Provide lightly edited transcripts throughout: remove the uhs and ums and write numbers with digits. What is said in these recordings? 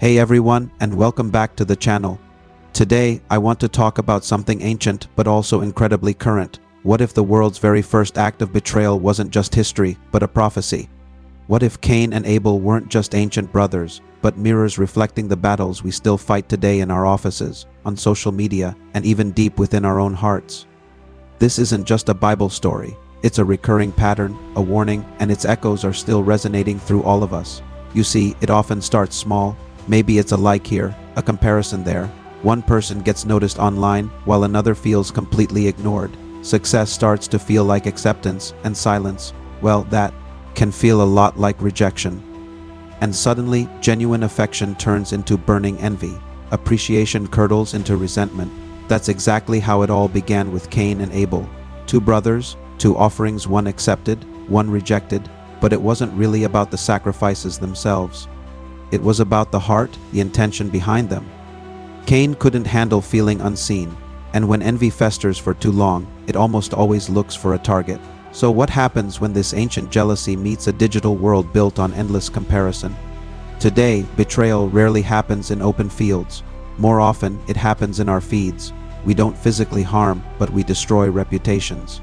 Hey everyone, and welcome back to the channel. Today, I want to talk about something ancient but also incredibly current. What if the world's very first act of betrayal wasn't just history, but a prophecy? What if Cain and Abel weren't just ancient brothers, but mirrors reflecting the battles we still fight today in our offices, on social media, and even deep within our own hearts? This isn't just a Bible story. It's a recurring pattern, a warning, and its echoes are still resonating through all of us. You see, it often starts small. Maybe it's a like here, a comparison there. One person gets noticed online while another feels completely ignored. Success starts to feel like acceptance, and silence, well, that can feel a lot like rejection. And suddenly, genuine affection turns into burning envy. Appreciation curdles into resentment. That's exactly how it all began with Cain and Abel. Two brothers, two offerings, one accepted, one rejected, but it wasn't really about the sacrifices themselves. It was about the heart, the intention behind them. Cain couldn't handle feeling unseen, and when envy festers for too long, it almost always looks for a target. So what happens when this ancient jealousy meets a digital world built on endless comparison? Today, betrayal rarely happens in open fields. More often, it happens in our feeds. We don't physically harm, but we destroy reputations.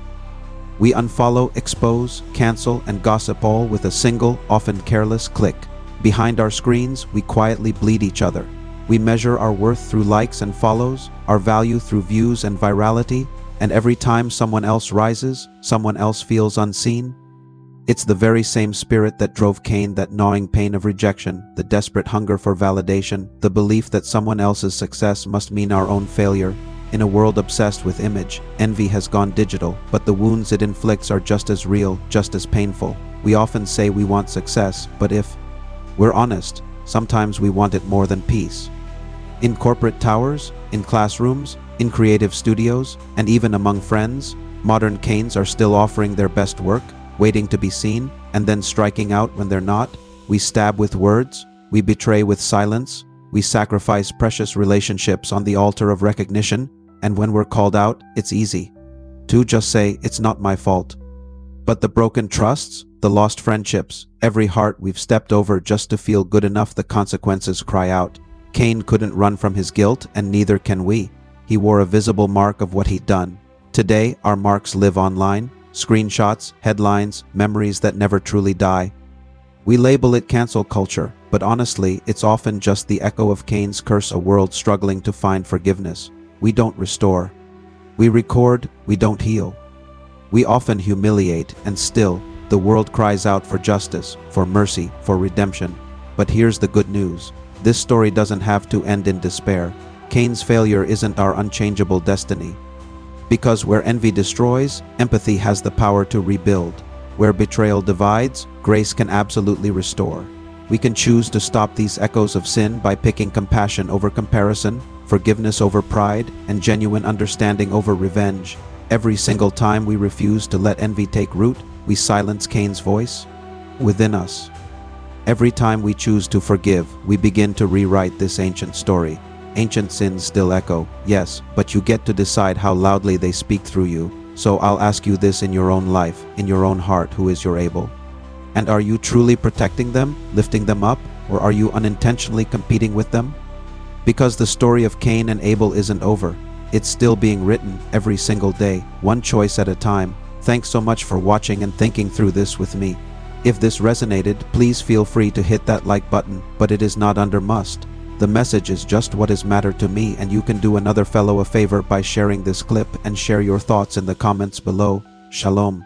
We unfollow, expose, cancel, and gossip all with a single, often careless click. Behind our screens, we quietly bleed each other. We measure our worth through likes and follows, our value through views and virality, and every time someone else rises, someone else feels unseen. It's the very same spirit that drove Cain, that gnawing pain of rejection, the desperate hunger for validation, the belief that someone else's success must mean our own failure. In a world obsessed with image, envy has gone digital, but the wounds it inflicts are just as real, just as painful. We often say we want success, but if we're honest, sometimes we want it more than peace. In corporate towers, in classrooms, in creative studios, and even among friends, modern Cains are still offering their best work, waiting to be seen, and then striking out when they're not. We stab with words, we betray with silence, we sacrifice precious relationships on the altar of recognition, and when we're called out, it's easy to just say, "It's not my fault." But the broken trusts, the lost friendships, every heart we've stepped over just to feel good enough, the consequences cry out. Cain couldn't run from his guilt, and neither can we. He wore a visible mark of what he'd done. Today, our marks live online, screenshots, headlines, memories that never truly die. We label it cancel culture, but honestly, it's often just the echo of Cain's curse, a world struggling to find forgiveness. We don't restore. We record, we don't heal. We often humiliate, and still, the world cries out for justice, for mercy, for redemption. But here's the good news. This story doesn't have to end in despair. Cain's failure isn't our unchangeable destiny. Because where envy destroys, empathy has the power to rebuild. Where betrayal divides, grace can absolutely restore. We can choose to stop these echoes of sin by picking compassion over comparison, forgiveness over pride, and genuine understanding over revenge. Every single time we refuse to let envy take root, we silence Cain's voice within us. Every time we choose to forgive, we begin to rewrite this ancient story. Ancient sins still echo, yes, but you get to decide how loudly they speak through you. So I'll ask you this: in your own life, in your own heart, who is your Abel? And are you truly protecting them, lifting them up, or are you unintentionally competing with them? Because the story of Cain and Abel isn't over. It's still being written every single day, one choice at a time. Thanks so much for watching and thinking through this with me. If this resonated, please feel free to hit that like button, but it is not under must. The message is just what is matter to me, and you can do another fellow a favor by sharing this clip and share your thoughts in the comments below. Shalom.